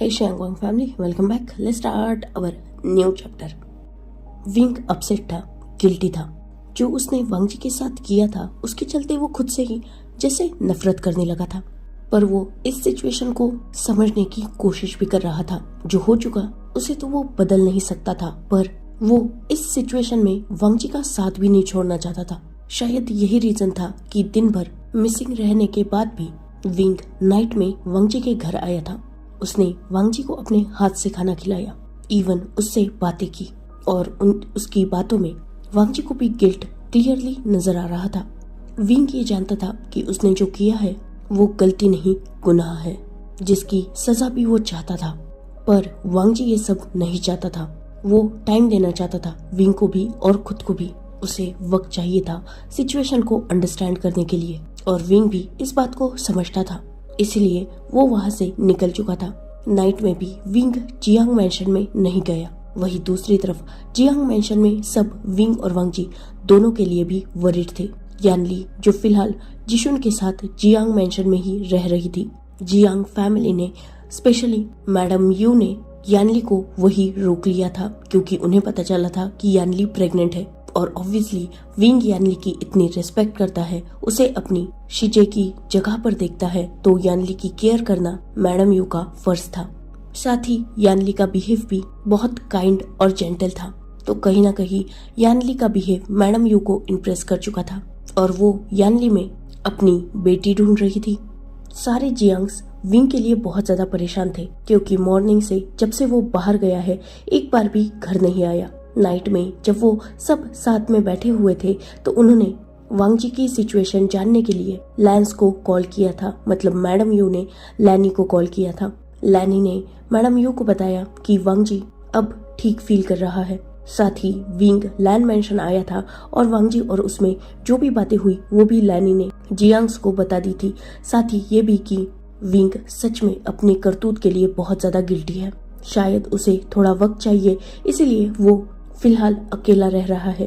Hey Shangwang family, welcome back. Let's start our new chapter. Wing upset था, guilty था। जो उसने वांग जी के साथ किया था उसके चलते वो खुद से ही जैसे नफरत करने लगा था। पर वो इस सिचुएशन को समझने की कोशिश भी कर रहा था। जो हो चुका उसे तो वो बदल नहीं सकता था, पर वो इस सिचुएशन में वांग जी का साथ भी नहीं छोड़ना चाहता था। शायद यही रीजन था कि दिन भर मिसिंग रहने के बाद भी विंग नाइट में वांग जी के घर आया था। उसने वांग जी को अपने हाथ से खाना खिलाया, इवन उससे बातें की, और उसकी बातों में वांग जी को भी गिल्ट क्लियरली नजर आ रहा था। विंग ये जानता था कि उसने जो किया है वो गलती नहीं, गुनाह है, जिसकी सजा भी वो चाहता था। पर वांग जी ये सब नहीं चाहता था। वो टाइम देना चाहता था विंग को भी और खुद को भी। उसे वक्त चाहिए था सिचुएशन को अंडरस्टैंड करने के लिए, और विंग भी इस बात को समझता था, इसलिए वो वहाँ से निकल चुका था। नाइट में भी विंग जियांग मैंशन में नहीं गया। वही दूसरी तरफ जियांग मैंशन में सब विंग और वांग जी दोनों के लिए भी वरीड थे। यानली जो फिलहाल जिशुन के साथ जियांग मैंशन में ही रह रही थी। जियांग फैमिली ने, स्पेशली मैडम यू ने यानली को वही रोक लिया था, क्योंकि उन्हें पता चला था कि यानली प्रेग्नेंट है। और ऑब्वियसली विंग यानली की इतनी रिस्पेक्ट करता है, उसे अपनी शिजे की जगह पर देखता है, तो यानली की केयर करना मैडम यू का फर्ज था। साथ ही यानली का बिहेव भी बहुत काइंड और जेंटल था, तो कहीं ना कहीं यानली का बिहेव मैडम यू को इम्प्रेस कर चुका था, और वो यानली में अपनी बेटी ढूंढ रही थी। सारे जियांग्स विंग के लिए बहुत ज्यादा परेशान थे, क्योंकि मॉर्निंग से जब से वो बाहर गया है एक बार भी घर नहीं आया। नाइट में जब वो सब साथ में बैठे हुए थे तो उन्होंने वांग जी की सिचुएशन जानने के लिए लैंस को कॉल किया था, मतलब मैडम यू ने लैनी को कॉल किया था। लैनी ने मैडम यू को बताया कि वांग जी अब ठीक फील कर रहा है। साथ ही विंग लैंड मेंशन आया था, और वांग जी और उसमें जो भी बातें हुई वो भी लैनी ने जियांग्स को बता दी थी। साथ ही ये भी कि विंग सच में अपनी करतूत के लिए बहुत ज्यादा गिल्टी है। शायद उसे थोड़ा वक्त चाहिए, इसीलिए वो फिलहाल अकेला रह रहा है।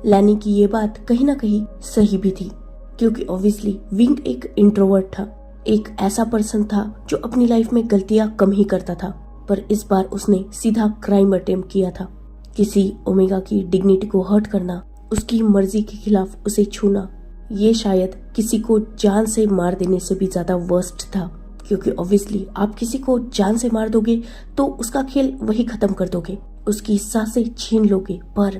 लैनी की ये बात कहीं ना कहीं सही भी थी, क्योंकि ऑब्वियसली विंग एक इंट्रोवर्ट था, एक ऐसा पर्सन था जो अपनी लाइफ में गलतियां कम ही करता था। पर इस बार उसने सीधा क्राइम अटेम्प्ट किया था। किसी ओमेगा की डिग्निटी को हर्ट करना, उसकी मर्जी के खिलाफ उसे छूना, ये शायद किसी को जान से मार देने से भी ज्यादा वर्स्ट था। क्योंकि ऑब्वियसली आप किसी को जान से मार दोगे तो उसका खेल वही खत्म कर दोगे, उसकी सांसें छीन लोगे। पर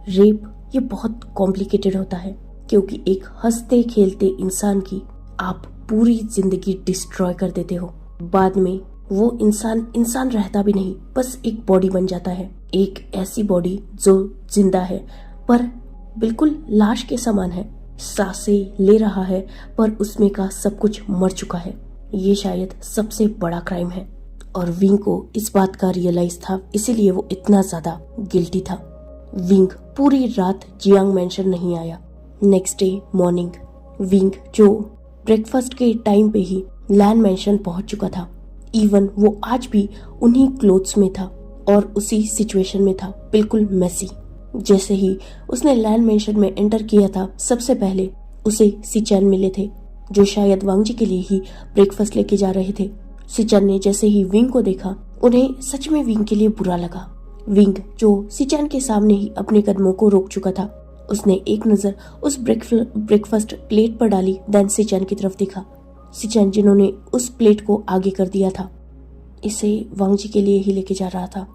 रेप ये बहुत कॉम्प्लिकेटेड होता है, क्योंकि एक हंसते खेलते इंसान की आप पूरी जिंदगी डिस्ट्रॉय कर देते हो। बाद में वो इंसान रहता भी नहीं, बस एक बॉडी बन जाता है। एक ऐसी बॉडी जो जिंदा है पर बिल्कुल लाश के समान है, सांसें ले रहा है पर उसमें का सब कुछ मर चुका है। ये शायद सबसे बड़ा क्राइम है, और विंग को इस बात का रियलाइज था, इसीलिए वो इतना ज्यादा गिल्टी था। विंग पूरी रात जियांग मैंशन नहीं आया। नेक्स्ट डे मॉर्निंग विंग जो ब्रेकफास्ट के टाइम पे ही लैंड मैंशन पहुंच चुका था। इवन वो आज भी उन्हीं क्लोथ्स में था और उसी सिचुएशन में था, बिल्कुल मेसी। जैसे ही उसने लैंड मैंशन में एंटर किया था, सबसे पहले उसे सिचैन मिले थे, जो शायद वांग जी के लिए ही ब्रेकफास्ट लेके जा रहे थे। सिचैन ने जैसे ही विंग को देखा, उन्हें सच में विंग के लिए बुरा लगा। विंग जो सिचैन के सामने ही अपने कदमों को रोक चुका था, उसने एक नजर उस ब्रेकफास्ट प्लेट पर डाली, देन सिचैन की तरफ देखा। सिचैन जिन्होंने उस प्लेट को आगे कर दिया था, इसे वांग जी के लिए ही लेके जा रहा था।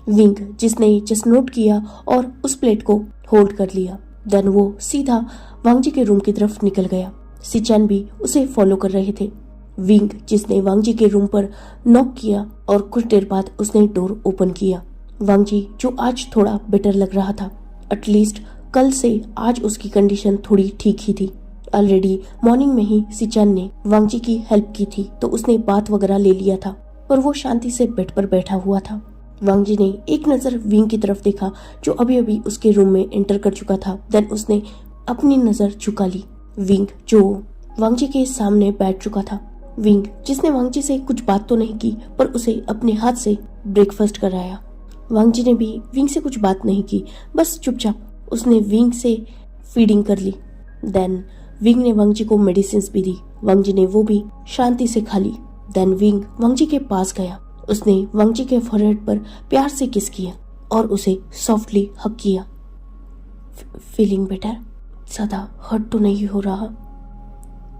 विंग जिसने जस्ट नोट किया और उस प्लेट को होल्ड कर लिया, देन वो सीधा वांग जी के रूम की तरफ निकल गया। सिचैन भी उसे फॉलो कर रहे थे। विंग जिसने वांग जी के रूम पर नॉक किया और कुछ देर बाद उसने डोर ओपन किया। वांग जी जो आज थोड़ा बेटर लग रहा था, एटलीस्ट कल से आज उसकी कंडीशन थोड़ी ठीक ही थी। ऑलरेडी मॉर्निंग में ही सिचैन ने वांग जी की हेल्प की थी, तो उसने बात वगैरह ले लिया था, और वो शांति से बेड पर बैठा हुआ था। वांग जी ने एक नजर विंग की तरफ देखा, जो अभी अभी उसके रूम में एंटर कर चुका था, देन उसने अपनी नजर झुका ली। विंग जो वांग जी के सामने बैठ चुका था, विंग जिसने वांग जी से कुछ बात तो नहीं की, पर उसे अपने हाथ से ब्रेकफास्ट कराया। वांग जी ने भी विंग से कुछ बात नहीं की, बस चुपचाप उसने विंग से फीडिंग कर ली। देन विंग ने वांग जी को मेडिसिन भी दी, वांग जी ने वो भी शांति से खा ली। देन विंग वांग जी के पास गया उसने वांगजी के फोरहेड पर प्यार से किस किया और उसे सॉफ्टली हग किया। Feeling better? ज्यादा हर्ट तो नहीं हो रहा?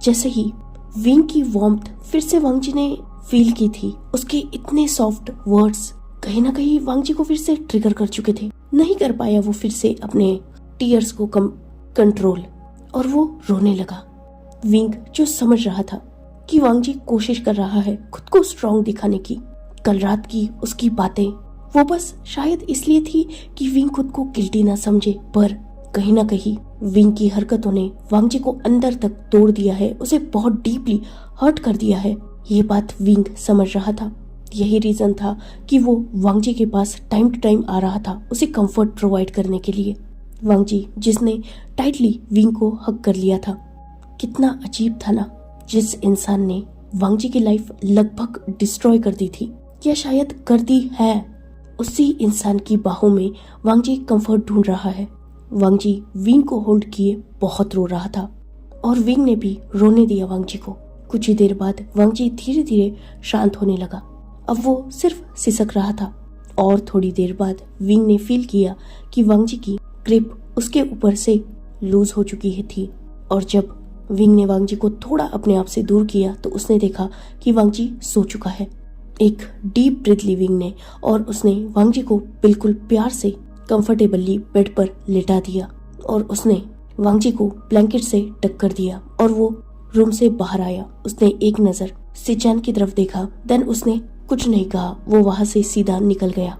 जैसे ही विंग की वार्मथ फिर से वांगजी ने फील की थी, उसके इतने सॉफ्ट वर्ड्स कहीं ना कहीं वांगजी को फिर से ट्रिगर कर चुके थे। नहीं कर पाया वो फिर से अपने टीयर्स को कंट्रोल, और वो रोने लगा। विंग जो समझ रहा था कि वांगजी कोशिश कर रहा है खुद को स्ट्रांग दिखाने की, कल रात की उसकी बातें वो बस शायद इसलिए थी कि विंग खुद को गिल्टी ना समझे, पर कहीं ना कहीं विंग की हरकतों ने वांगजी को अंदर तक तोड़ दिया है, उसे बहुत डीपली हर्ट कर दिया है। ये बात विंग समझ रहा था। यही रीजन था कि वो वांगजी के पास टाइम टू टाइम आ रहा था, उसे कंफर्ट प्रोवाइड करने के लिए। वांगजी जिसने टाइटली विंग को हग कर लिया था, कितना अजीब था ना। जिस इंसान ने वांगजी की लाइफ लगभग डिस्ट्रॉय कर दी थी, या शायद कर दी है, उसी इंसान की बाहों में वांगजी कंफर्ट ढूंढ रहा है। वांगजी विंग को होल्ड किए बहुत रो रहा था और विंग ने भी रोने दिया वांगजी को। कुछ ही देर बाद वांगजी धीरे धीरे शांत होने लगा। अब वो सिर्फ सिसक रहा था और थोड़ी देर बाद विंग ने फील किया कि वांगजी की ग्रिप उसके ऊपर से लूज हो चुकी थी, और जब विंग ने वांगजी को थोड़ा अपने आप से दूर किया तो उसने देखा कि वांगजी सो चुका है। एक डीप ब्रीथ ली विंग ने और उसने वांगजी को बिल्कुल प्यार से कंफर्टेबली बेड पर लेटा दिया और उसने वांगजी को ब्लैंकेट से ढक कर दिया और वो रूम से बाहर आया। उसने एक नजर सिचान की तरफ देखा, देन उसने कुछ नहीं कहा, वो वहां से सीधा निकल गया।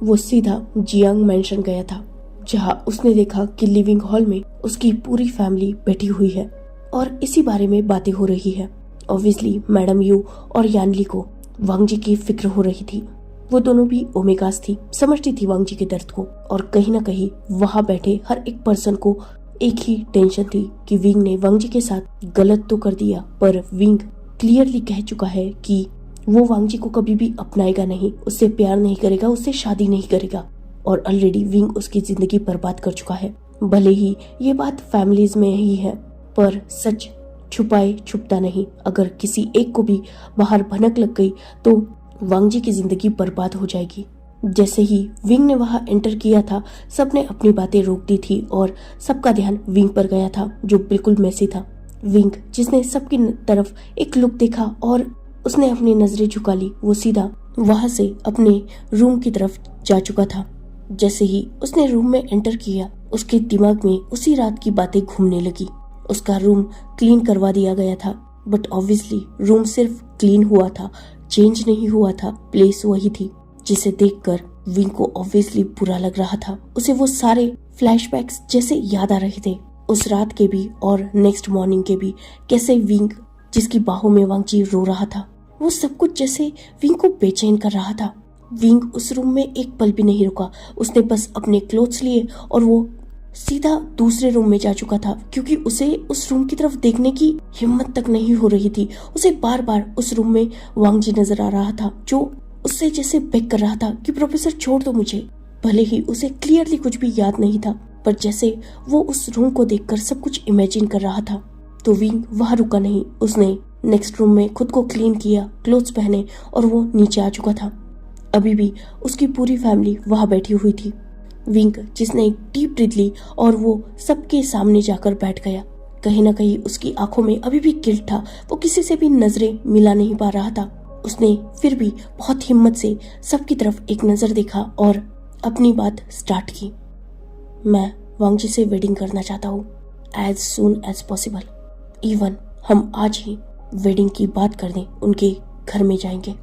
वो सीधा जियांग मैंशन गया था, जहां उसने देखा कि लिविंग हॉल में उसकी पूरी फैमिली बैठी हुई है और इसी बारे में बातें हो रही है। ऑब्वियसली मैडम यू और यानली को वांगजी की फिक्र हो रही थी। वो दोनों भी ओमेगास थी, समझती थी वांगजी के दर्द को, और कहीं ना कहीं वहां बैठे हर एक पर्सन को एक ही टेंशन थी कि विंग ने वांगजी के साथ गलत तो कर दिया, पर विंग क्लियरली कह चुका है कि वो वांगजी को कभी भी अपनाएगा नहीं, उससे प्यार नहीं करेगा, उससे शादी नहीं करेगा, और ऑलरेडी विंग उसकी जिंदगी बर्बाद कर चुका है। भले ही ये बात फैमिलीज में ही है, पर सच छुपाए छुपता नहीं। अगर किसी एक को भी बाहर भनक लग गई तो वांगजी की जिंदगी बर्बाद हो जाएगी। जैसे ही विंग ने वहां एंटर किया था, सबने अपनी बातें रोक दी थी और सबका ध्यान विंग पर गया था, जो बिल्कुल मैसी था। विंग जिसने सबकी तरफ एक लुक देखा और उसने अपनी नजरें झुका ली, वो सीधा वहां से अपने रूम की तरफ जा चुका था। जैसे ही उसने रूम में एंटर किया, उसके दिमाग में उसी रात की बातें घूमने लगी। उसका रूम क्लीन करवा दिया गया था, बट ऑब्वियसली रूम सिर्फ क्लीन हुआ था, चेंज नहीं हुआ था, प्लेस वही थी, जिसे देखकर विंग को ऑब्वियसली बुरा लग रहा था। उसे वो सारे फ्लैशबैक्स जैसे याद आ रहे थे, उस रात के भी और नेक्स्ट मॉर्निंग के भी। कैसे विंग जिसकी बाहों में वांगजी रो रहा था, वो सब कुछ जैसे विंग को बेचैन कर रहा था। विंग उस रूम में एक पल भी नहीं रुका, उसने बस अपने क्लोथ्स लिए और वो सीधा दूसरे रूम में जा चुका था, क्योंकि उसे उस रूम की तरफ देखने की हिम्मत तक नहीं हो रही थी। उसे बार बार उस रूम में वांगजी नजर आ रहा था, जो उससे जैसे बेग कर रहा था कि प्रोफेसर छोड़ दो मुझे। भले ही उसे क्लियरली कुछ भी याद नहीं था, पर जैसे वो उस रूम को देखकर सब कुछ इमेजिन कर रहा था। तो विंग वहां रुका नहीं, उसने नेक्स्ट रूम में खुद को क्लीन किया, क्लोथ्स पहने और वो नीचे आ चुका था। अभी भी उसकी पूरी फैमिली वहां बैठी हुई थी। विंग जिसने एक डीप ब्रीथ ली और वो सबके सामने जाकर बैठ गया। कहीं ना कहीं उसकी आंखों में अभी भी गिल्ट था, वो किसी से भी नजरें मिला नहीं पा रहा था। उसने फिर भी बहुत हिम्मत से सबकी तरफ एक नजर देखा और अपनी बात स्टार्ट की। मैं वांगजी से वेडिंग करना चाहता हूँ, as soon as possible. Even हम आज ही वेडिंग की बात कर दें, उनके घर में जाएंगे।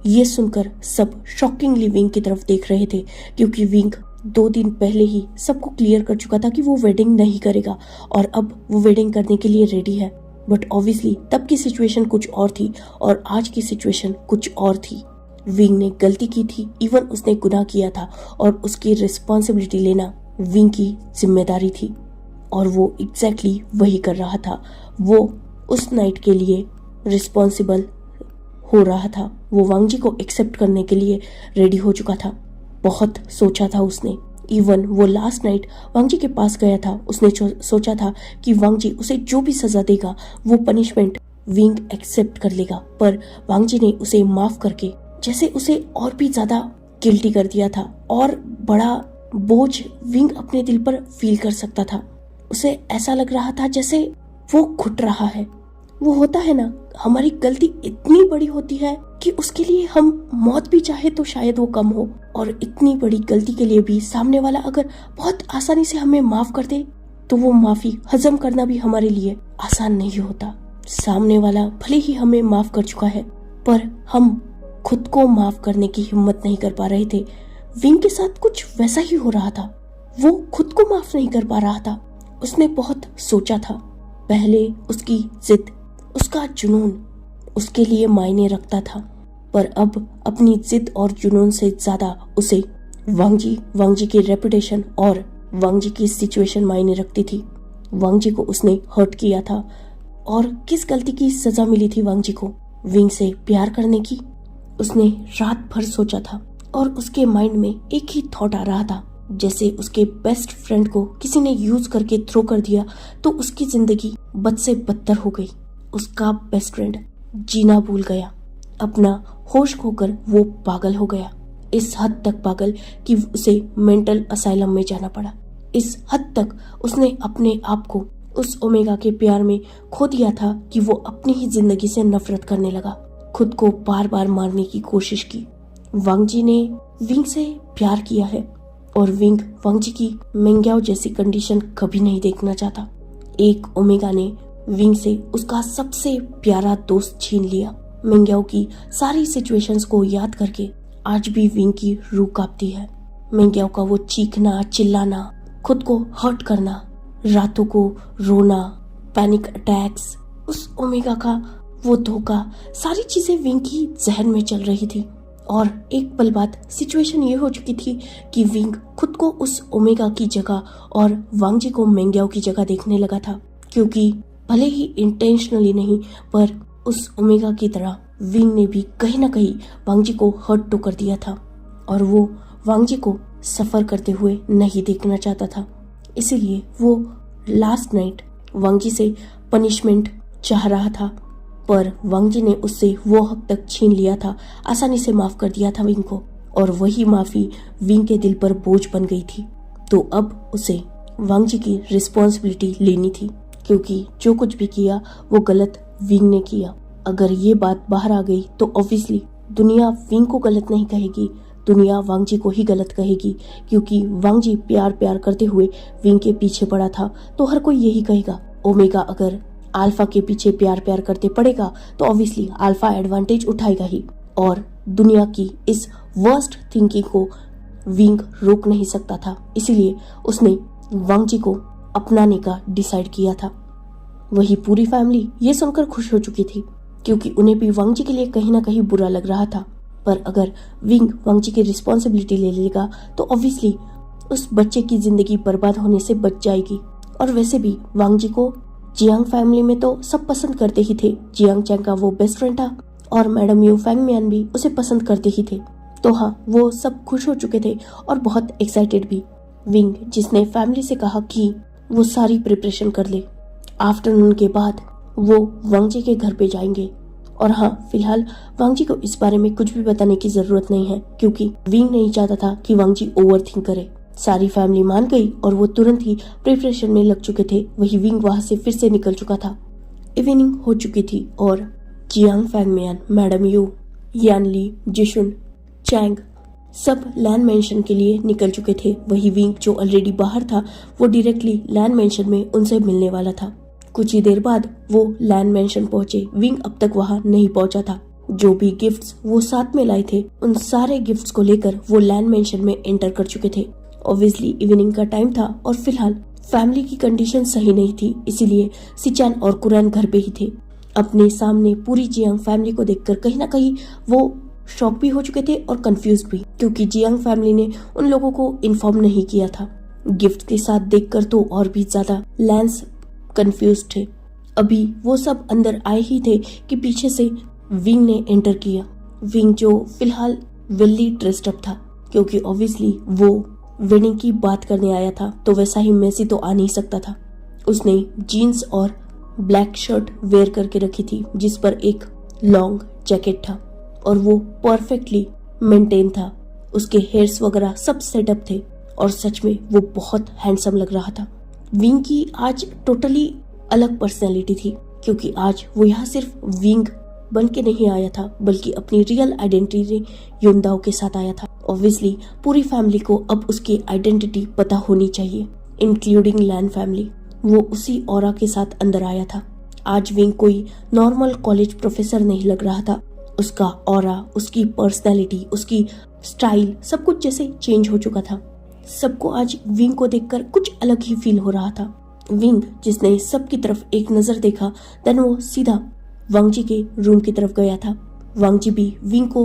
ये सुनकर सब शॉकिंगली विंग की तरफ देख रहे थे, क्योंकि विंग 2 दिन पहले ही सबको क्लियर कर चुका था कि वो वेडिंग नहीं करेगा और अब वो वेडिंग करने के लिए रेडी है। बट ऑब्वियसली तब की सिचुएशन कुछ और थी और आज की सिचुएशन कुछ और थी। विंग ने गलती की थी, इवन उसने गुनाह किया था और उसकी रिस्पॉन्सिबिलिटी लेना विंग की जिम्मेदारी थी, और वो एग्जैक्टली वही कर रहा था। वो उस नाइट के लिए रिस्पॉन्सिबल हो रहा था, वो वांगजी को एक्सेप्ट करने के लिए रेडी हो चुका था। बहुत सोचा था उसने। इवन वो लास्ट नाइट वांगजी के पास गया था, उसने सोचा था कि वांगजी उसे जो भी सजा देगा वो पनिशमेंट विंग एक्सेप्ट कर लेगा, पर वांगजी ने उसे माफ करके जैसे उसे और भी ज्यादा गिल्टी कर दिया था और बड़ा बोझ विंग अपने दिल पर फील कर सकता था। उसे ऐसा लग रहा था जैसे वो घुट रहा है। वो होता है ना, हमारी गलती इतनी बड़ी होती है कि उसके लिए हम मौत भी चाहे तो शायद वो कम हो, और इतनी बड़ी गलती के लिए भी सामने वाला अगर बहुत आसानी से हमें माफ कर दे तो वो माफी हजम करना भी हमारे लिए आसान नहीं होता। सामने वाला भले ही हमें माफ कर चुका है, पर हम खुद को माफ करने की हिम्मत नहीं कर पा रहे थे। विंग के साथ कुछ वैसा ही हो रहा था। वो खुद को माफ नहीं कर पा रहा था। उसने बहुत सोचा था। पहले उसकी जिद, उसका जुनून उसके लिए मायने रखता था, पर अब अपनी जिद और जुनून से ज्यादा उसे वांग जी की रेपुटेशन और वांग जी की सिचुएशन मायने रखती थी। वांग जी को उसने हर्ट किया था, और किस गलती की सजा मिली थी वांग जी को? विंग से प्यार करने की। उसने रात भर सोचा था और उसके माइंड में एक ही थॉट आ रहा था, जैसे उसके बेस्ट फ्रेंड को किसी ने यूज करके थ्रो कर दिया तो उसकी जिंदगी बद से बदतर हो गई। उसका बेस्ट फ्रेंड जीना भूल गया। अपना होश खोकर वो पागल हो गया। इस हद तक पागल कि उसे मेंटल असाइलम में जाना पड़ा। इस हद तक उसने अपने आप को उस ओमेगा के प्यार में खो दिया था कि वो अपनी ही जिंदगी से नफरत करने लगा। खुद को बार बार मारने की कोशिश की। वांग जी ने विंग से प्यार किया है, और विंग वांग जी की मेंग्याओ जैसी कंडीशन कभी नहीं देखना चाहता। एक ओमेगा ने विंग से उसका सबसे प्यारा दोस्त छीन लिया। मेंग्याओ की सारी सिचुएशंस को याद करके आज भी विंग की रूह कांपती है। मेंग्याओ का वो चीखना, चिल्लाना, खुद को हर्ट करना, रातों को रोना, पैनिक अटैक्स, उस ओमेगा का वो धोखा, सारी चीजें विंग की जहन में चल रही थी। और एक पल बाद सिचुएशन ये हो चुकी थी कि विंग खुद को उस ओमेगा की जगह और वांग जी को मेंग्याओ की जगह देखने लगा था, क्योंकि भले ही इंटेंशनली नहीं, पर उस ओमेगा की तरह विंग ने भी कहीं ना कहीं वांग जी को हर्ट तो कर दिया था, और वो वांग जी को सफर करते हुए नहीं देखना चाहता था। इसीलिए वो लास्ट नाइट वांग जी से पनिशमेंट चाह रहा था, पर वांग जी ने उससे वो हक तक छीन लिया था, आसानी से माफ कर दिया था विंग को, और वही माफी विंग के दिल पर बोझ बन गई थी। तो अब उसे वांग जी की रिस्पॉन्सिबिलिटी लेनी थी, क्योंकि जो कुछ भी किया वो गलत विंग ने किया। अगर ये बात बाहर आ गई तो ऑब्वियसली दुनिया विंग को गलत नहीं कहेगी, दुनिया वांग जी को ही गलत कहेगी, क्योंकि वांग जी प्यार प्यार करते हुए विंग के पीछे पड़ा था। तो हर कोई यही कहेगा, ओमेगा अगर अल्फा के पीछे प्यार प्यार करते पड़ेगा तो ऑब्वियसली अल्फा एडवांटेज उठाएगा ही, और दुनिया की इस वर्स्ट थिंकिंग को विंग रोक नहीं सकता था। इसीलिए उसने वांग जी को अपनाने का डिसाइड किया था। वही पूरी फैमिली ये सुनकर खुश हो चुकी थी, क्योंकि उन्हें भी वांग जी के लिए कहीं ना कहीं बुरा लग रहा था। पर अगर विंग वांग जी की रिस्पॉन्सिबिलिटी ले लेगा तो ऑब्वियसली उस बच्चे की जिंदगी बर्बाद होने से बच जाएगी। और वैसे भी वांग जी को जियांग फैमिली में तो सब पसंद करते ही थे। जियांग चैंग का वो बेस्ट फ्रेंड था, और मैडम यू फैंग मियान भी उसे पसंद करते ही थे। तो हाँ, वो सब खुश हो चुके थे और बहुत एक्साइटेड भी। विंग जिसने फैमिली से कहा कि वो सारी प्रिपरेशन कर ले, आफ्टरनून के बाद वो वांग जी के घर पे जाएंगे। और हाँ, फिलहाल वांग जी को इस बारे में कुछ भी बताने की जरूरत नहीं है, क्योंकि विंग नहीं चाहता था कि वांग जी ओवर थिंक करे। सारी फैमिली मान गई और वो तुरंत ही प्रिपरेशन में लग चुके थे। वही विंग वहां से फिर से निकल चुका था। इवनिंग हो चुकी थी और Jiang Fang Miyan, madam you, यान ली, जिशुन, चैंग सब लैंड मेंशन के लिए निकल चुके थे। वही विंग जो ऑलरेडी बाहर था वो डायरेक्टली लैंड मेंशन में उनसे मिलने वाला था। कुछ ही देर बाद वो लैंड मेंशन पहुंचे। विंग अब तक वहां नहीं पहुंचा था। जो भी गिफ्ट्स वो साथ में लाए थे उन सारे गिफ्ट्स को लेकर वो लैंड मेंशन में एंटर कर चुके थे। ऑब्वियसली इवनिंग का टाइम था और फिलहाल फैमिली की कंडीशन सही नहीं थी, इसीलिए सिचान और कुरैन घर पे ही थे। अपने सामने पूरी जियांग फैमिली को देखकर कहीं ना कहीं वो शॉक भी हो चुके थे और कंफ्यूज भी, क्योंकि जियांग फैमिली ने उन लोगों को इन्फॉर्म नहीं किया था। गिफ्ट के साथ देखकर तो और भी ज्यादा लैंस कंफ्यूज थे। अभी वो सब अंदर आए ही थे कि पीछे से विंग ने एंटर किया। विंग जो फिलहाल वेली ड्रेस्ड अप था, क्योंकि ऑब्वियसली वो वेडिंग की बात करने आया था, तो वैसा ही मेसी तो आ नहीं सकता था। उसने जीन्स और ब्लैक शर्ट वेयर करके रखी थी, जिस पर एक लॉन्ग जैकेट था। और वो परफेक्टली मेंटेन था। उसके हेयर्स वगैरह सब सेटअप थे और सच में वो बहुत हैंडसम लग रहा था। विंग की आज टोटली अलग पर्सनैलिटी थी, क्योंकि आज वो यहाँ सिर्फ विंग बन के नहीं आया था, बल्कि अपनी रियल आइडेंटिटी युनदाओ के साथ आया था। ऑब्वियसली पूरी फैमिली को अब उसकी आइडेंटिटी पता होनी चाहिए, इंक्लूडिंग लैन फैमिली। वो उसी ऑरा के साथ अंदर आया था। आज विंग कोई नॉर्मल कॉलेज प्रोफेसर नहीं लग रहा था। उसका ऑरा, उसकी पर्सनैलिटी, उसकी स्टाइल, सब कुछ जैसे चेंज हो चुका था। सबको आज विंग को देखकर कुछ अलग ही फील हो रहा था। विंग जिसने सबकी तरफ एक नजर देखा, देन वो सीधा वांगजी के रूम की तरफ गया था। वांगजी भी विंग को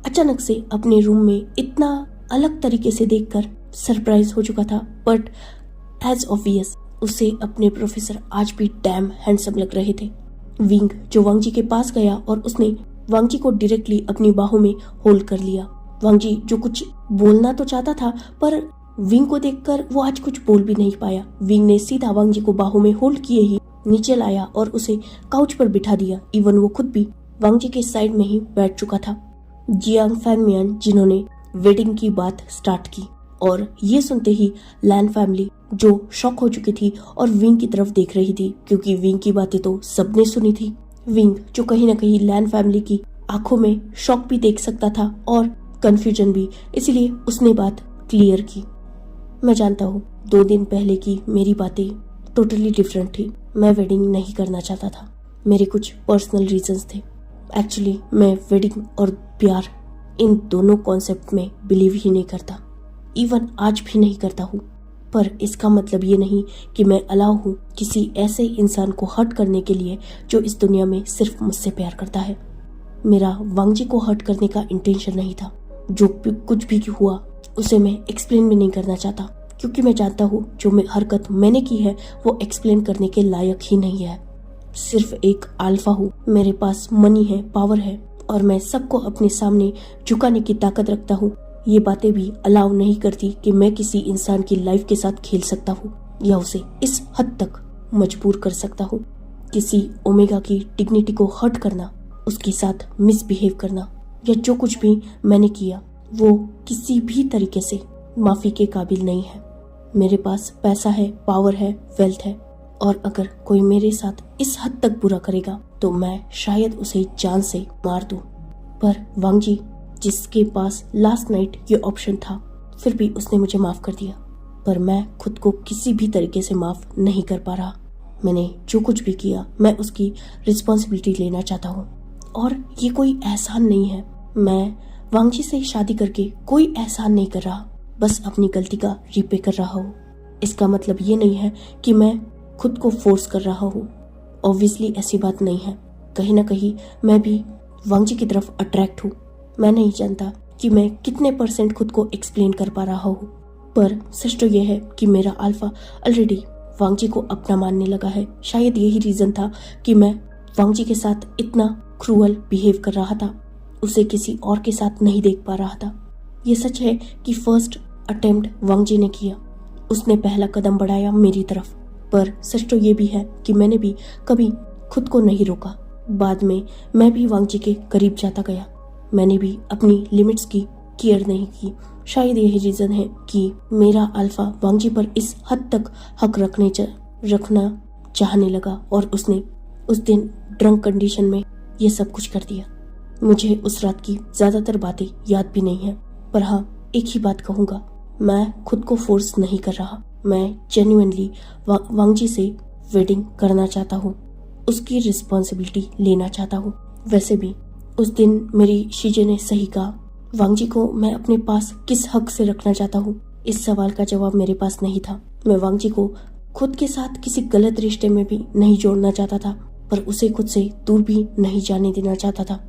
अचानक से अपने रूम में इतना अलग तरीके से देखकर सरप्राइज हो चुका था। बट एज ऑब्वियस उसे अपने प्रोफेसर आज भी डैम हैंडसम लग रहे थे। विंग जो वांगजी के पास गया और उसने वांगजी को डायरेक्टली अपनी बाहों में होल्ड कर लिया। वांगजी जो कुछ बोलना तो चाहता था, पर विंग को देखकर वो आज कुछ बोल भी नहीं पाया। विंग ने सीधा वांगजी को बाहों में होल्ड किए ही नीचे लाया और उसे काउच पर बिठा दिया। इवन वो खुद भी वांगजी के साइड में ही बैठ चुका था। जियांग फैनमियान जिन्होंने वेडिंग की बात स्टार्ट की, और ये सुनते ही लैन फैमिली जो शॉक हो चुकी थी और विंग की तरफ देख रही थी, क्योंकि विंग की बातें तो सबने सुनी थी। विंग जो कहीं ना कहीं लैन फैमिली की आंखों में शॉक भी देख सकता था और कंफ्यूजन भी, इसलिए उसने बात क्लियर की। मैं जानता हूँ 2 दिन पहले की मेरी बातें टोटली डिफरेंट थी। मैं वेडिंग नहीं करना चाहता था, मेरे कुछ पर्सनल रीजंस थे। एक्चुअली मैं वेडिंग और प्यार इन दोनों कॉन्सेप्ट में बिलीव ही नहीं करता, इवन आज भी नहीं करता हूँ। पर इसका मतलब ये नहीं कि मैं अलाउ हूँ किसी ऐसे इंसान को हर्ट करने के लिए जो इस दुनिया में सिर्फ मुझसे प्यार करता है। मेरा वांगजी को हर्ट करने का इंटेंशन नहीं था। जो कुछ भी हुआ उसे मैं एक्सप्लेन भी नहीं करना चाहता, क्योंकि मैं जानता हूँ जो हरकत मैंने की है वो एक्सप्लेन करने के लायक ही नहीं है। सिर्फ एक अल्फा हूँ, मेरे पास मनी है, पावर है, और मैं सबको अपने सामने झुकाने की ताकत रखता हूँ। ये बातें भी अलाउ नहीं करती कि मैं किसी इंसान की लाइफ के साथ खेल सकता हूँ या उसे इस हद तक मजबूर कर सकता हूँ। किसी ओमेगा की डिग्निटी को हर्ट करना, उसके साथ मिसबिहेव करना, या जो कुछ भी मैंने किया वो किसी भी तरीके से माफी के काबिल नहीं है। मेरे पास पैसा है, पावर है, वेल्थ है, और अगर कोई मेरे साथ इस हद तक बुरा करेगा तो मैं शायद उसे जान से मार दूं। पर वांगजी जिसके पास लास्ट नाइट ये ऑप्शन था, फिर भी उसने मुझे माफ कर दिया। पर मैं खुद को किसी भी तरीके से माफ नहीं कर पा रहा। मैंने जो कुछ भी किया मैं उसकी रिस्पॉन्सिबिलिटी लेना चाहता हूँ, और ये कोई एहसान नहीं है। मैं वांगजी से शादी करके कोई एहसान नहीं कर रहा, बस अपनी गलती का रिपे कर रहा हूँ। इसका मतलब ये नहीं है कि मैं खुद को फोर्स कर रहा हूँ। ऑब्वियसली ऐसी बात नहीं है। कहीं ना कहीं मैं भी वांगजी की तरफ अट्रैक्ट हूँ। मैं नहीं जानता कि मैं कितने % खुद को एक्सप्लेन कर पा रहा हूँ, पर सच तो यह है कि मेरा अल्फा ऑलरेडी वांगजी को अपना मानने लगा है। शायद यही रीजन था कि मैं वांगजी के साथ इतना क्रूअल बिहेव कर रहा था, उसे किसी और के साथ नहीं देख पा रहा था। ये सच है कि फर्स्ट अटेम्प्ट वांगजी ने किया, उसने पहला कदम बढ़ाया मेरी तरफ, पर सच तो ये भी है कि मैंने भी कभी खुद को नहीं रोका। बाद में मैं भी वांगजी के करीब जाता गया, मैंने भी अपनी लिमिट्स की केयर नहीं की। शायद यही रीजन है कि मेरा अल्फा वांगजी पर इस हद तक हक रखना चाहने लगा, और उसने उस दिन ड्रंक कंडीशन में ये सब कुछ कर दिया। मुझे उस रात की ज्यादातर बातें याद भी नहीं है, पर हाँ एक ही बात कहूँगा, मैं खुद को फोर्स नहीं कर रहा। मैं जेन्युइनली वांगजी से वेडिंग करना चाहता हूँ, उसकी रिस्पॉन्सिबिलिटी लेना चाहता हूँ। वैसे भी उस दिन मेरी शीजे ने सही कहा, वांगजी को मैं अपने पास किस हक से रखना चाहता हूँ, इस सवाल का जवाब मेरे पास नहीं था। मैं वांगजी को खुद के साथ किसी गलत रिश्ते में भी नहीं जोड़ना चाहता था, पर उसे खुद से दूर भी नहीं जाने देना चाहता था।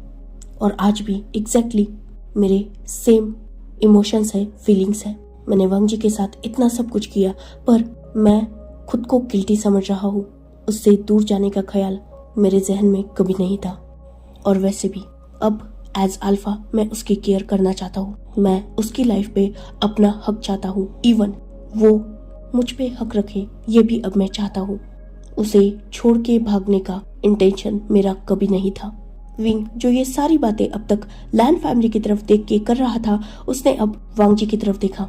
और आज भी एग्जैक्टली मेरे सेम इमोशंस है, फीलिंग्स है। मैंने वांगजी के साथ इतना सब कुछ किया, पर मैं खुद को गिल्टी समझ रहा हूँ। उससे दूर जाने का ख्याल मेरे जहन में कभी नहीं था। और वैसे भी अब एज अल्फा मैं उसकी केयर करना चाहता हूँ, मैं उसकी लाइफ पे अपना हक चाहता हूँ। इवन वो मुझ पे हक रखे ये भी अब मैं चाहता हूँ। उसे छोड़ के भागने का इंटेंशन मेरा कभी नहीं था। विंग जो ये सारी बातें अब तक लैन फैमिली की तरफ देख के कर रहा था, उसने अब वांग जी की तरफ देखा।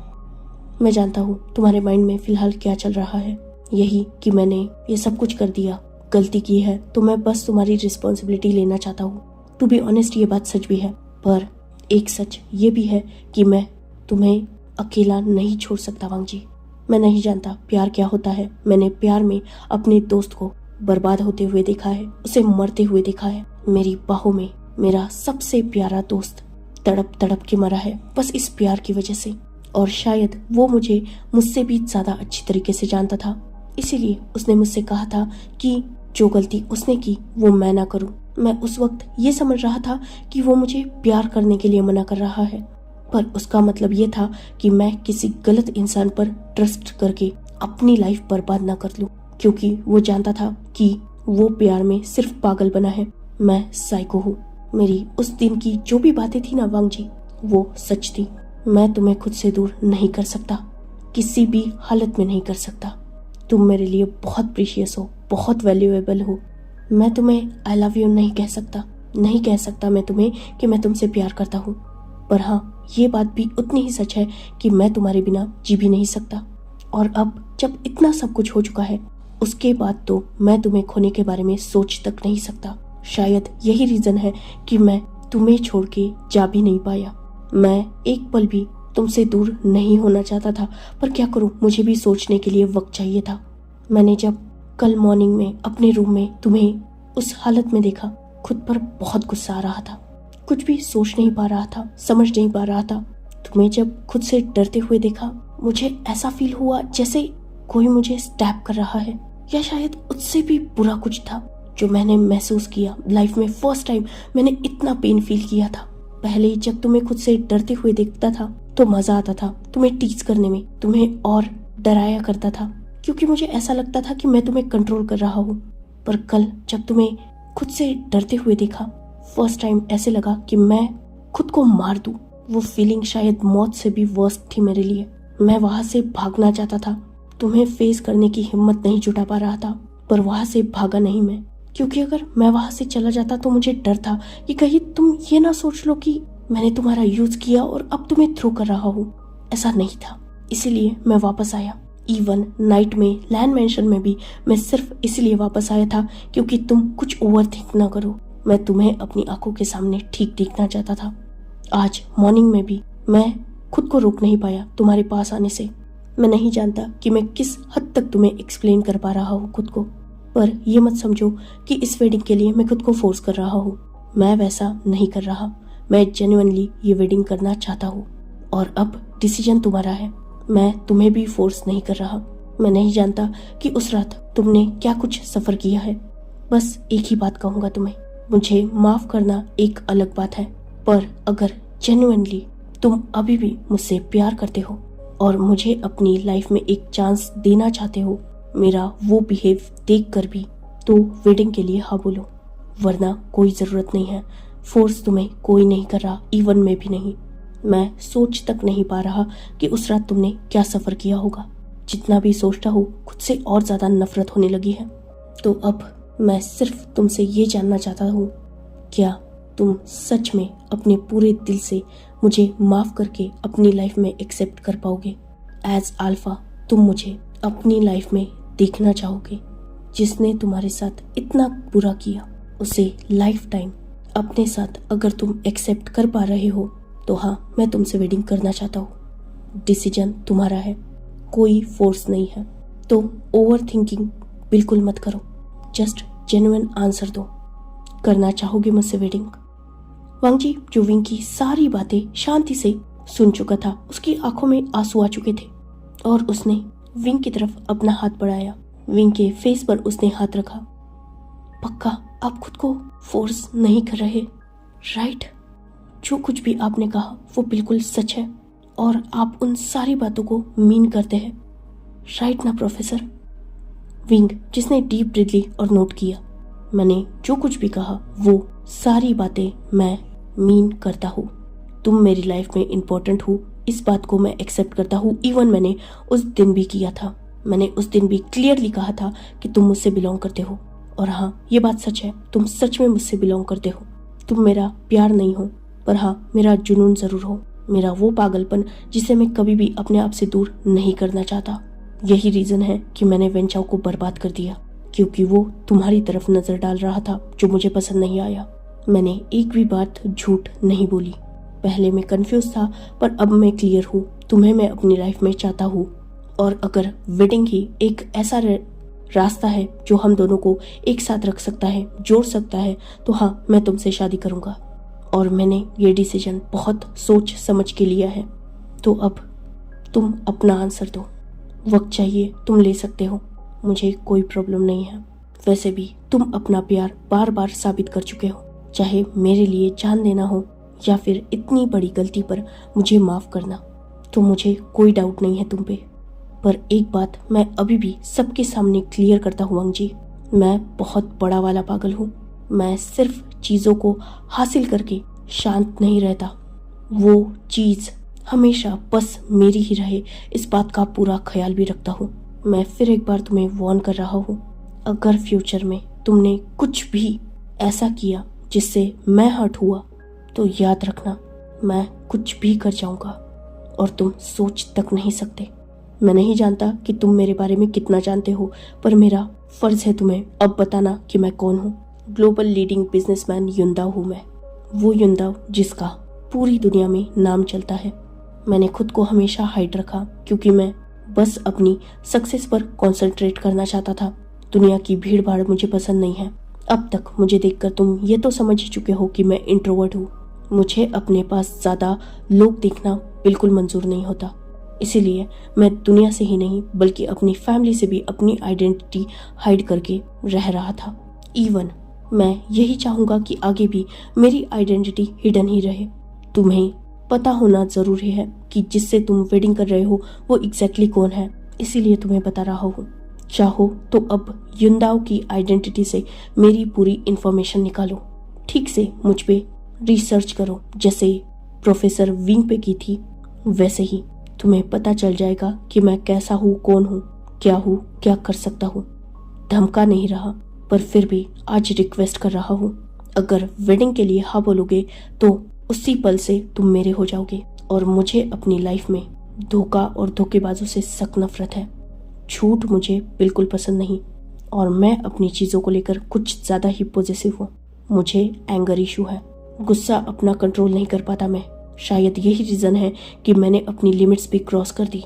मैं जानता हूँ तुम्हारे माइंड में फिलहाल क्या चल रहा है, यही कि मैंने ये सब कुछ कर दिया, गलती की है तो मैं बस तुम्हारी रिस्पॉन्सिबिलिटी लेना चाहता हूँ। टू बी ऑनेस्ट ये बात सच भी है, पर एक सच ये भी है कि मैं तुम्हें अकेला नहीं छोड़ सकता वांग जी। मैं नहीं जानता प्यार क्या होता है। मैंने प्यार में अपने दोस्त को बर्बाद होते हुए देखा है, उसे मरते हुए देखा है। मेरी बाहों में मेरा सबसे प्यारा दोस्त तड़प तड़प के मरा है, बस इस प्यार की वजह से। और शायद वो मुझसे भी ज्यादा अच्छी तरीके से जानता था, इसीलिए उसने मुझसे कहा था कि जो गलती उसने की वो मैं ना करूं। मैं उस वक्त ये समझ रहा था कि वो मुझे प्यार करने के लिए मना कर रहा है, पर उसका मतलब ये था कि मैं किसी गलत इंसान पर ट्रस्ट करके अपनी लाइफ बर्बाद ना कर लूं, क्योंकि वो जानता था कि वो प्यार में सिर्फ पागल बना है। मैं साइको हूँ। मेरी उस दिन की जो भी बातें थी ना वांग जी, वो सच थी। मैं तुम्हें खुद से दूर नहीं कर सकता, किसी भी हालत में नहीं कर सकता। तुम मेरे लिए बहुत प्रीशियस हो, बहुत वैल्यूएबल हो। मैं तुम्हें आई लव यू नहीं कह सकता मैं तुम्हें कि मैं तुमसे प्यार करता हूँ, पर हाँ ये बात भी उतनी ही सच है कि मैं तुम्हारे बिना जी भी नहीं सकता। और अब जब इतना सब कुछ हो चुका है, उसके बाद तो मैं तुम्हें खोने के बारे में सोच तक नहीं सकता। शायद यही रीजन है कि मैं तुम्हें छोड़ के जा भी नहीं पाया। मैं एक पल भी तुमसे दूर नहीं होना चाहता था, पर क्या करूं, मुझे भी सोचने के लिए वक्त चाहिए था। मैंने जब कल मॉर्निंग में अपने रूम में तुम्हें उस हालत में देखा, खुद पर बहुत गुस्सा आ रहा था। कुछ भी सोच नहीं पा रहा था, समझ नहीं पा रहा था। तुम्हें जब खुद से डरते हुए देखा, मुझे ऐसा फील हुआ जैसे कोई मुझे स्टैब कर रहा है, या शायद उससे भी बुरा कुछ था जो मैंने महसूस किया। लाइफ में फर्स्ट टाइम मैंने इतना पेन फील किया था। पहले जब तुम्हें खुद से डरते हुए देखता था तो मजा आता था तुम्हें टीज करने में, तुम्हें और डराया करता था, क्योंकि मुझे ऐसा लगता था कि मैं तुम्हें कंट्रोल कर रहा हूँ। पर कल जब तुम्हें खुद से डरते हुए देखा, फर्स्ट टाइम ऐसे लगा कि मैं खुद को मार दूं। वो फीलिंग शायद मौत से भी वर्स्ट थी मेरे लिए। मैं वहां से भागना चाहता था, तुम्हें फेस करने की हिम्मत नहीं जुटा पा रहा था, पर वहां से भागा नहीं मैं, क्योंकि अगर मैं वहां से चला जाता तो मुझे डर था कि कहीं तुम ये ना सोच लो कि मैंने तुम्हारा यूज किया और अब तुम्हें थ्रो कर रहा हूँ। ऐसा नहीं था, इसीलिए मैं वापस आया। इवन नाइट में लैंड मेंशन में भी मैं सिर्फ इसलिए वापस आया था क्योंकि तुम कुछ ओवर थिंक ना करो। मैं तुम्हें अपनी आंखों के सामने ठीक देखना चाहता था। आज मॉर्निंग में भी मैं खुद को रोक नहीं पाया तुम्हारे पास आने से। मैं नहीं जानता कि मैं किस हद तक तुम्हें एक्सप्लेन कर पा रहा हूँ खुद को, पर ये मत समझो कि इस वेडिंग के लिए मैं खुद को फोर्स कर रहा हूँ। मैं वैसा नहीं कर रहा। मैं जेन्युइनली ये वेडिंग करना चाहता हूँ और अब डिसीजन तुम्हारा है। मैं तुम्हें भी फोर्स नहीं कर रहा। मैं नहीं जानता कि उस रात तुमने क्या कुछ सफर किया है। बस एक ही बात कहूंगा तुम्हें, मुझे माफ करना एक अलग बात है, पर अगर जेन्युइनली तुम अभी भी मुझसे प्यार करते हो और मुझे अपनी लाइफ में एक चांस देना चाहते हो, मेरा वो बिहेव देख कर भी, तो वेडिंग के लिए हाँ बोलो, वरना कोई जरूरत नहीं है। फोर्स तुम्हें कोई नहीं कर रहा, इवन मैं भी नहीं। मैं सोच तक नहीं पा रहा कि उस रात तुमने क्या सफर किया होगा। जितना भी सोचता हूँ खुद से और ज्यादा नफरत होने लगी है। तो अब मैं सिर्फ तुमसे ये जानना चाहता हूँ, क्या तुम सच में अपने पूरे दिल से मुझे माफ करके अपनी लाइफ में एक्सेप्ट कर पाओगे? एज अल्फा तुम मुझे अपनी लाइफ में देखना चाहोगे? जिसने तुम्हारे साथ इतना बुरा किया उसे लाइफ टाइम अपने साथ अगर तुम एक्सेप्ट कर पा रहे हो तो हाँ, मैं तुमसे वेडिंग करना चाहता हूँ। डिसीजन तुम्हारा है, कोई फोर्स नहीं है। तो ओवर थिंकिंग बिल्कुल मत करो, जस्ट जेन्युइन आंसर दो। करना चाहोगे मुझसे वेडिंग? वांग जी जो विंग की सारी बातें शांति से सुन चुका था, उसकी आंखों में आंसू आ चुके थे और उसने विंग की तरफ अपना हाथ बढ़ाया। विंग के फेस पर उसने हाथ रखा। पक्का आप खुद को फोर्स नहीं कर रहे, राइट? जो कुछ भी आपने कहा वो बिल्कुल सच है और आप उन सारी बातों को मीन करते हैं, राइट ना प्रोफेसर? विंग जिसने डीप ब्रीथ ली और नोट किया, मैंने जो कुछ भी कहा वो सारी बातें मैं मीन करता हूँ। तुम मेरी लाइफ में इम्पोर्टेंट हो, इस बात को मैं एक्सेप्ट करता हूँ। इवन मैंने उस दिन भी किया था, मैंने उस दिन भी क्लियरली कहा था कि तुम मुझसे बिलोंग करते हो। और हाँ, ये बात सच है, तुम सच में मुझसे बिलोंग करते हो। तुम मेरा प्यार नहीं हो, पर हाँ मेरा जुनून जरूर हो, मेरा वो पागलपन जिसे मैं कभी भी अपने आप से दूर नहीं करना चाहता। यही रीजन है कि मैंने वेंचाओ को बर्बाद कर दिया, क्योंकि वो तुम्हारी तरफ नजर डाल रहा था जो मुझे पसंद नहीं आया। मैंने एक भी बात झूठ नहीं बोली। पहले मैं कंफ्यूज था, पर अब मैं क्लियर हूँ। तुम्हें मैं अपनी लाइफ में चाहता हूँ, और अगर वेडिंग ही एक ऐसा रास्ता है जो हम दोनों को एक साथ रख सकता है, जोड़ सकता है, तो हाँ मैं तुमसे शादी करूंगा। और मैंने ये डिसीजन बहुत सोच समझ के लिया है। तो अब तुम अपना आंसर दो। वक्त चाहिए तुम ले सकते हो, मुझे कोई प्रॉब्लम नहीं है। वैसे भी तुम अपना प्यार बार बार साबित कर चुके हो, चाहे मेरे लिए जान देना हो या फिर इतनी बड़ी गलती पर मुझे माफ करना, तो मुझे कोई डाउट नहीं है तुम पे। पर एक बात मैं अभी भी सबके सामने क्लियर करता हूँ वांग जी, मैं बहुत बड़ा वाला पागल हूँ। मैं सिर्फ चीज़ों को हासिल करके शांत नहीं रहता। वो चीज़ हमेशा बस मेरी ही रहे, इस बात का पूरा ख्याल भी रखता हूँ। मैं फिर एक बार तुम्हें वार्न कर रहा हूँ, अगर फ्यूचर में तुमने कुछ भी ऐसा किया जिससे मैं हर्ट हुआ, तो याद रखना मैं कुछ भी कर जाऊंगा और तुम सोच तक नहीं सकते। मैं नहीं जानता कि तुम मेरे बारे में कितना जानते हो, पर मेरा फर्ज है तुम्हें अब बताना कि मैं कौन हूँ। ग्लोबल लीडिंग बिजनेसमैन युनदाओ हूँ मैं, वो युनदाओ जिसका पूरी दुनिया में नाम चलता है। मैंने खुद को हमेशा हाइड रखा, क्योंकि मैं बस अपनी सक्सेस पर कंसंट्रेट करना चाहता था। दुनिया की भीड़ भाड़ मुझे पसंद नहीं है। अब तक मुझे देखकर तुम ये तो समझ ही चुके हो कि मैं इंट्रोवर्ट हूँ। मुझे अपने पास ज़्यादा लोग देखना बिल्कुल मंजूर नहीं होता। इसीलिए मैं दुनिया से ही नहीं बल्कि अपनी फैमिली से भी अपनी आइडेंटिटी हाइड करके रह रहा था। इवन मैं यही चाहूँगा कि आगे भी मेरी आइडेंटिटी हिडन ही रहे। तुम्हें पता होना ज़रूरी है कि जिससे तुम वेडिंग कर रहे हो वो एग्जैक्टली कौन है, इसीलिए तुम्हें बता रहा हूँ। चाहो तो अब युनदाओ की आइडेंटिटी से मेरी पूरी इंफॉर्मेशन निकालो, ठीक से मुझ पे रिसर्च करो, जैसे प्रोफेसर विंग पे की थी वैसे ही तुम्हें पता चल जाएगा कि मैं कैसा हूँ, कौन हूँ, क्या कर सकता हूँ। धमका नहीं रहा, पर फिर भी आज रिक्वेस्ट कर रहा हूँ, अगर वेडिंग के लिए हाँ बोलोगे तो उसी पल से तुम मेरे हो जाओगे। और मुझे अपनी लाइफ में धोखा और धोखेबाजों से सख्त नफरत है। झूठ मुझे बिल्कुल पसंद नहीं, और मैं अपनी चीज़ों को लेकर कुछ ज़्यादा ही पॉजिटिव हूँ। मुझे एंगर इशू है, गुस्सा अपना कंट्रोल नहीं कर पाता मैं। शायद यही रीज़न है कि मैंने अपनी लिमिट्स भी क्रॉस कर दी।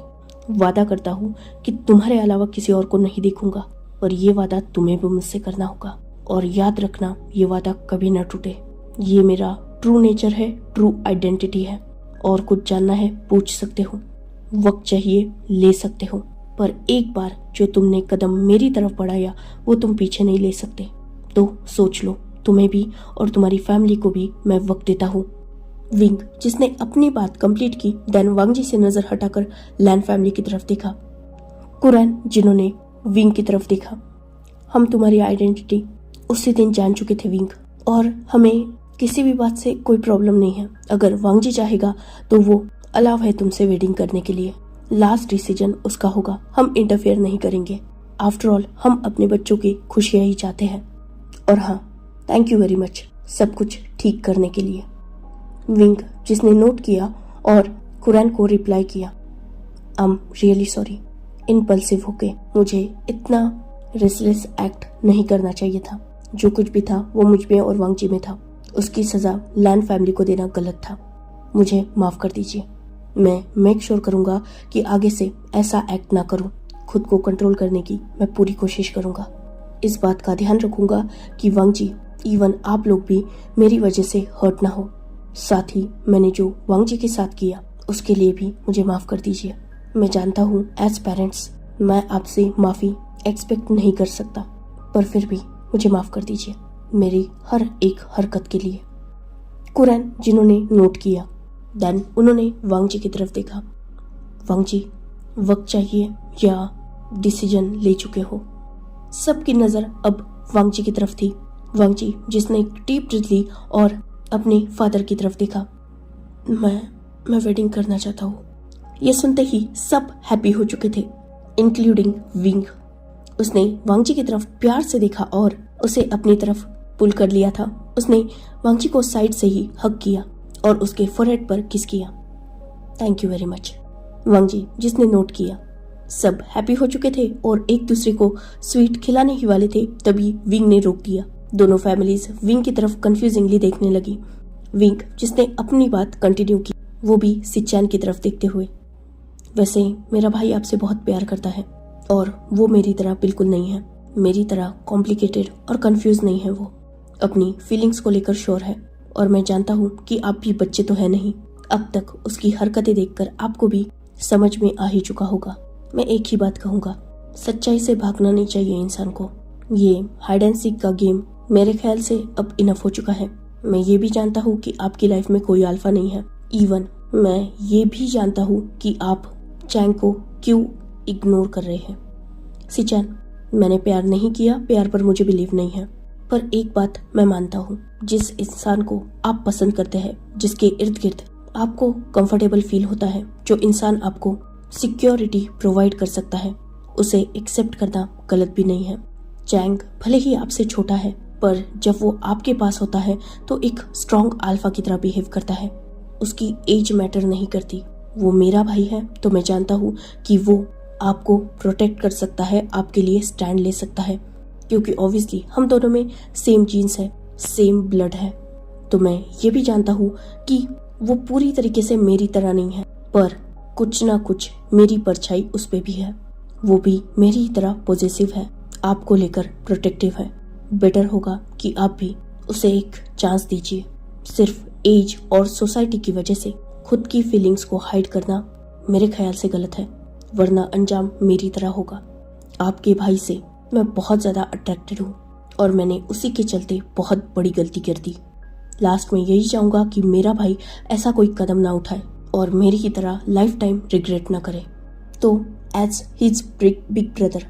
वादा करता हूँ कि तुम्हारे अलावा किसी और को नहीं देखूंगा, और ये वादा तुम्हें भी मुझसे करना होगा। और याद रखना, ये वादा कभी न टूटे। ये मेरा ट्रू नेचर है, ट्रू आइडेंटिटी है। और कुछ जानना है पूछ सकते हो, वक्त चाहिए ले सकते हो, पर एक बार जो तुमने कदम मेरी तरफ बढ़ाया वो तुम पीछे नहीं ले सकते। तो सोच लो, तुम्हें भी और तुम्हारी फैमिली को भी मैं वक्त देता हूँ। विंग, जिसने अपनी बात कंप्लीट की, देन वांग जी से नजर हटाकर लैन फैमिली की तरफ देखा। कुरैन, जिन्होंने विंग की तरफ देखा, हम तुम्हारी आइडेंटिटी उसी दिन जान चुके थे विंग, और हमें किसी भी बात से कोई प्रॉब्लम नहीं है। अगर वांग जी चाहेगा तो वो अलाव है तुमसे वेडिंग करने के लिए। लास्ट डिसीजन उसका होगा, हम इंटरफेयर नहीं करेंगे। आफ्टर ऑल हम अपने बच्चों की खुशियाँ ही चाहते हैं। और हाँ, थैंक यू वेरी मच सब कुछ ठीक करने के लिए। विंग, जिसने नोट किया और कुरैन को रिप्लाई किया, I am really sorry. Impulsive होके मुझे इतना रेसलेस एक्ट नहीं करना चाहिए था। जो कुछ भी था वो मुझ में और वांग जी में था। उसकी सजा लैन फैमिली को देना गलत था। मुझे माफ कर दीजिए। मैं मेक श्योर करूंगा कि आगे से ऐसा एक्ट ना करूं। खुद को कंट्रोल करने की मैं पूरी कोशिश करूंगा। इस बात का ध्यान रखूंगा कि वांग जी, इवन आप लोग भी मेरी वजह से हर्ट ना हो। साथ ही मैंने जो वांग जी के साथ किया उसके लिए भी मुझे माफ कर दीजिए। मैं जानता हूँ एज पेरेंट्स मैं आपसे माफी एक्सपेक्ट नहीं कर सकता, पर फिर भी मुझे माफ कर दीजिए मेरी हर एक हरकत के लिए। कुरैन, जिन्होंने नोट किया, देन उन्होंने वांग जी की तरफ देखा। वांग जी, वक्त चाहिए या डिसीजन ले चुके हो? सबकी नज़र अब वांग जी की तरफ थी। वांग जी, जिसने एक डीप ब्रीथ ली और अपने फादर की तरफ देखा। मैं वेडिंग करना चाहता हूँ। ये सुनते ही सब हैप्पी हो चुके थे, इंक्लूडिंग विंग। उसने वांग जी की तरफ प्यार से देखा और उसे अपनी तरफ पुल कर लिया था। उसने वांगजी को साइड से ही हग किया और उसके फोरहेड पर किस किया। Thank you very much. Wangji जिसने नोट किया। सब हैप्पी हो चुके थे और एक दूसरे को स्वीट खिलाने ही वाले थे, तभी विंग ने रोक दिया। दोनों फैमिलीज विंग की तरफ कंफ्यूजिंगली देखने लगी। विंग जिसने अपनी बात कंटिन्यू की, वो भी सिचैन की तरफ देखते हुए, वैसे मेरा भाई आपसे बहुत प्यार करता है और वो मेरी तरह बिल्कुल नहीं है। मेरी तरह कॉम्प्लिकेटेड और कंफ्यूज नहीं है। वो अपनी फीलिंग्स को लेकर श्योर है और मैं जानता हूँ कि आप भी बच्चे तो है नहीं। अब तक उसकी हरकतें देखकर आपको भी समझ में आ ही चुका होगा। मैं एक ही बात कहूँगा, सच्चाई से भागना नहीं चाहिए इंसान को। ये हाइड एंड सीक का गेम मेरे ख्याल से अब इनफ हो चुका है। मैं ये भी जानता हूँ कि आपकी लाइफ में कोई अल्फा नहीं है। इवन मैं ये भी जानता हूँ कि आप चैंग को क्यों इग्नोर कर रहे हैं। सिचैन, मैंने प्यार नहीं किया, प्यार पर मुझे बिलीव नहीं है, पर एक बात मैं मानता हूँ, जिस इंसान को आप पसंद करते हैं, जिसके इर्द गिर्द आपको कंफर्टेबल फील होता है, जो इंसान आपको सिक्योरिटी प्रोवाइड कर सकता है, उसे एक्सेप्ट करना गलत भी नहीं है। चैंग भले ही आपसे छोटा है, पर जब वो आपके पास होता है तो एक स्ट्रॉन्ग अल्फा की तरह बिहेव करता है। उसकी एज मैटर नहीं करती। वो मेरा भाई है तो मैं जानता हूँ कि वो आपको प्रोटेक्ट कर सकता है, आपके लिए स्टैंड ले सकता है, क्योंकि ऑब्वियसली हम दोनों में सेम जीन्स है, सेम ब्लड है। तो मैं ये भी जानता हूँ कि वो पूरी तरीके से मेरी तरह नहीं है, पर कुछ ना कुछ मेरी परछाई उस पे भी है। वो भी मेरी तरह पॉजिटिव है, आपको लेकर प्रोटेक्टिव है। बेटर होगा कि आप भी उसे एक चांस दीजिए। सिर्फ एज और सोसाइटी की वजह से खुद की फीलिंग्स को हाइड करना मेरे ख्याल से गलत है, वरना अंजाम मेरी तरह होगा। आपके भाई से मैं बहुत ज़्यादा अट्रैक्टेड हूँ और मैंने उसी के चलते बहुत बड़ी गलती कर दी। लास्ट में यही चाहूँगा कि मेरा भाई ऐसा कोई कदम ना उठाए और मेरी की तरह लाइफ टाइम रिग्रेट ना करे। तो एज हिज बिग ब्रदर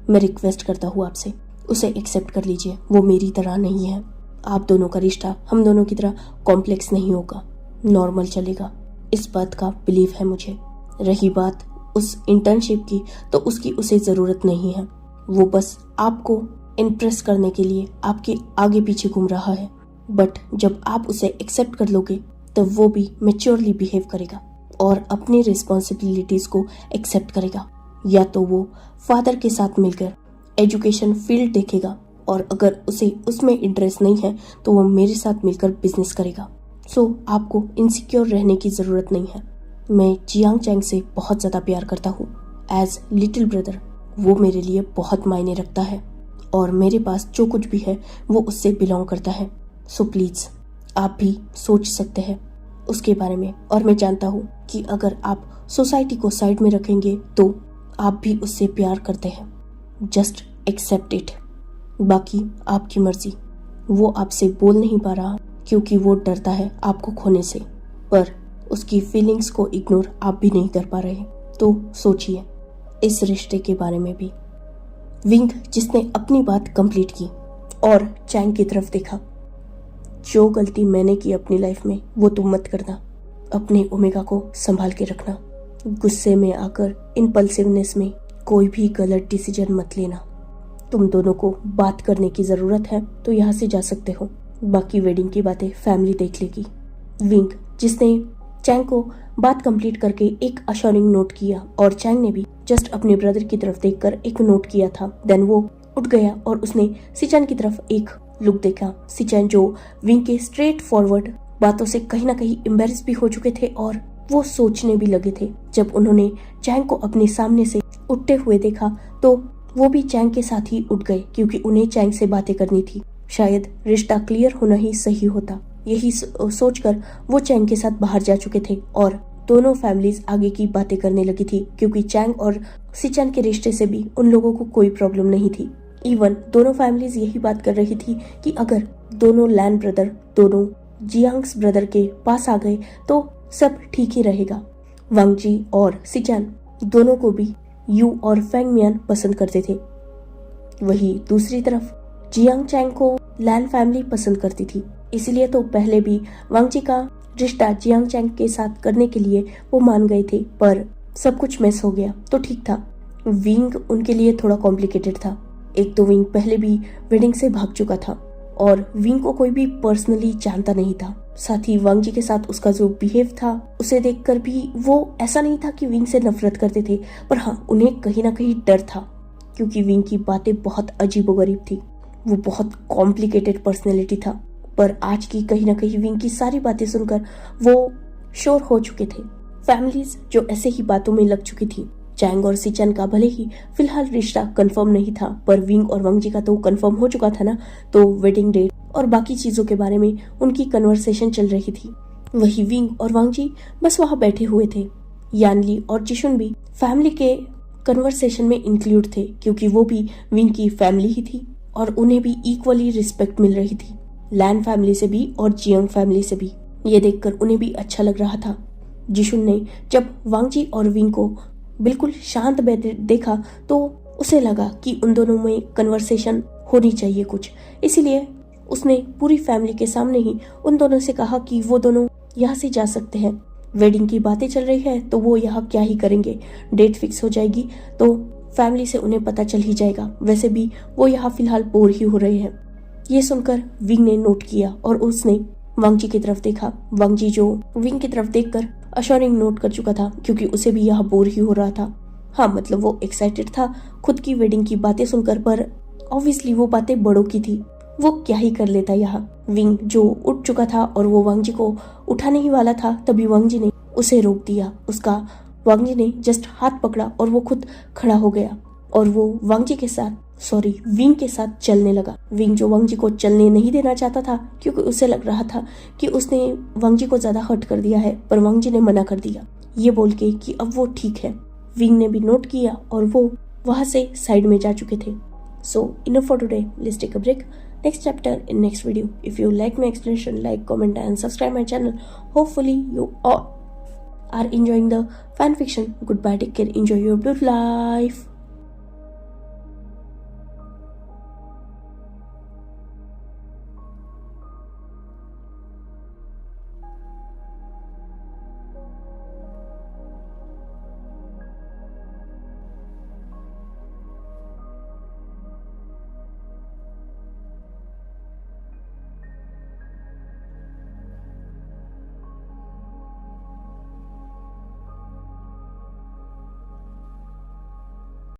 मैं रिक्वेस्ट करता हूँ आपसे, उसे एक्सेप्ट कर लीजिए। वो मेरी तरह नहीं है। आप दोनों का रिश्ता हम दोनों की तरह कॉम्प्लेक्स नहीं होगा, नॉर्मल चलेगा। इस बात का बिलीव है मुझे। रही बात उस इंटर्नशिप की, तो उसकी उसे ज़रूरत नहीं है। वो बस आपको इम्प्रेस करने के लिए आपके आगे पीछे घूम रहा है। बट जब आप उसे एक्सेप्ट कर लोगे तब वो भी मैच्योरली बिहेव करेगा और अपनी रिस्पॉन्सिबिलिटीज़ को एक्सेप्ट करेगा। या तो वो फादर के साथ मिलकर एजुकेशन फील्ड देखेगा, और अगर उसे उसमें इंटरेस्ट नहीं है तो वो मेरे साथ मिलकर बिजनेस करेगा। सो आपको इनसिक्योर रहने की ज़रूरत नहीं है। मैं जियांग चैंग से बहुत ज़्यादा प्यार करता हूँ। एज लिटिल ब्रदर वो मेरे लिए बहुत मायने रखता है और मेरे पास जो कुछ भी है वो उससे बिलोंग करता है। सो प्लीज़ आप भी सोच सकते हैं उसके बारे में, और मैं जानता हूँ कि अगर आप सोसाइटी को साइड में रखेंगे तो आप भी उससे प्यार करते हैं। Just accept it. बाकी आपकी मर्जी। वो आपसे बोल नहीं पा रहा क्योंकि वो डरता है आपको खोने से, पर उसकी फीलिंग्स को इग्नोर आप भी नहीं कर पा रहे। तो सोचिए इस रिश्ते के बारे में भी। विंग जिसने अपनी बात कंप्लीट की और चैंग की तरफ देखा। जो गलती मैंने की अपनी लाइफ में वो तुम मत करना। अपने ओमेगा को संभाल के रखना। गुस्से में आकर इम्पल्सिवनेस में कोई भी गलत डिसीजन मत लेना। तुम दोनों को बात करने की ज़रूरत है तो यहाँ से जा सकते हो, बाकी वेडिंग की बातें फैमिली देख लेगी। विंग जिसने चैंग को बात कंप्लीट करके एक अश्योरिंग नोट किया और चैंग ने भी जस्ट अपने ब्रदर की तरफ देखकर एक नोट किया था। देन वो उठ गया और उसने सिचैन की तरफ एक लुक देखा। सिचैन जो विंग के स्ट्रेट फॉरवर्ड बातों से कहीं ना कहीं एम्बेरस भी हो चुके थे और वो सोचने भी लगे थे। जब उन्होंने चैंग को अपने सामने से उठते हुए देखा तो वो भी चैंग के साथ ही उठ गए, क्योंकि उन्हें चैंग से बातें करनी थी। शायद रिश्ता क्लियर होना ही सही होता। यही सोचकर वो चैंग के साथ बाहर जा चुके थे और दोनों फैमिलीज आगे की बातें करने लगी थी, क्योंकि चैंग और सिचैन के रिश्ते से भी उन लोगों को कोई प्रॉब्लम नहीं थी। इवन दोनों फैमिलीज यही बात कर रही थी कि अगर दोनों लैन ब्रदर दोनों जियांग्स ब्रदर के पास आ गए तो सब ठीक ही रहेगा। वांगजी और सिचैन दोनों को भी यू और फेंग मियान पसंद करते थे। वही दूसरी तरफ जियांग चैंग को लैन फैमिली पसंद करती थी, इसलिए तो पहले भी वांगजी का रिश्ता जियांग चैंग के साथ करने के लिए वो मान गए थे, पर सब कुछ मिस हो गया तो ठीक था। विंग उनके लिए थोड़ा कॉम्प्लिकेटेड था। एक तो विंग पहले भी वेडिंग से भाग चुका था और विंग को कोई भी पर्सनली जानता नहीं था। साथ ही वांग जी के साथ उसका जो बिहेव था उसे देखकर भी वो ऐसा नहीं था कि विंग से नफरत करते थे, पर हाँ उन्हें कहीं ना कहीं डर था, क्योंकि विंग की बातें बहुत अजीबोगरीब थी। वो बहुत कॉम्प्लिकेटेड पर्सनैलिटी था, पर आज की कहीं ना कहीं विंग की सारी बातें सुनकर वो श्योर हो चुके थे। फैमिलीज जो ऐसे ही बातों में लग चुकी थी। चैंग और सिचन का भले ही फिलहाल रिश्ता कंफर्म नहीं था, पर विंग और वांग जी का तो कंफर्म हो चुका था ना, तो वेडिंग डेट और बाकी चीजों के बारे में उनकी कन्वर्सेशन चल रही थी। वही विंग और वांग जी बस वहां बैठे हुए थे। यानली और जिशुन भी फैमिली के कन्वर्सेशन में इंक्लूड थे, क्योंकि वो भी विंग की फैमिली ही थी और उन्हें भी इक्वली रिस्पेक्ट मिल रही थी, लैन फैमिली से भी और जियांग फैमिली से भी। ये देखकर उन्हें भी अच्छा लग रहा था। जिशुन ने जब वांग जी और विंग को बिल्कुल शांत बैठे देखा तो उसे लगा कि उन दोनों में कन्वर्सेशन होनी चाहिए कुछ, इसीलिए उसने पूरी फैमिली के सामने ही उन दोनों से कहा कि वो दोनों यहाँ से जा सकते हैं। वेडिंग की बातें चल रही है तो वो यहाँ क्या ही करेंगे, डेट फिक्स हो जाएगी तो फैमिली से उन्हें पता चल ही जाएगा। वैसे भी वो यहाँ फिलहाल बोर ही हो रहे हैं। ये सुनकर विंग ने नोट किया और उसने वांग जी की तरफ देखा। वांग जी जो विंग की तरफ देखकर अश्योरिंग नोट कर चुका था, क्योंकि उसे भी यहाँ बोर ही हो रहा था। हाँ मतलब वो एक्साइटेड था खुद की वेडिंग की बातें सुनकर, पर ऑब्वियसली वो बातें बड़ों की थी, वो क्या ही कर लेता यहाँ। विंग जो उठ चुका था और वो वांग जी को उठाने ही वाला था, तभी वांग जी ने उसे रोक दिया। उसका वांग जी ने जस्ट हाथ पकड़ा और वो खुद खड़ा हो गया और वो विंग के साथ चलने लगा। विंग जो वांग जी को चलने नहीं देना चाहता था, क्योंकि उसे लग रहा था कि उसने वांग जी को ज्यादा हर्ट कर दिया है, पर वांग जी ने मना कर दिया, ये बोल के कि अब वो ठीक है। विंग ने भी नोट किया और वो वहां से साइड में जा चुके थे। So enough for today. Let's take a break. Next chapter in next video. If you like my explanation, like, comment and subscribe my channel. Hopefully you all are enjoying the fan fiction. Goodbye, take care, enjoy your beautiful life.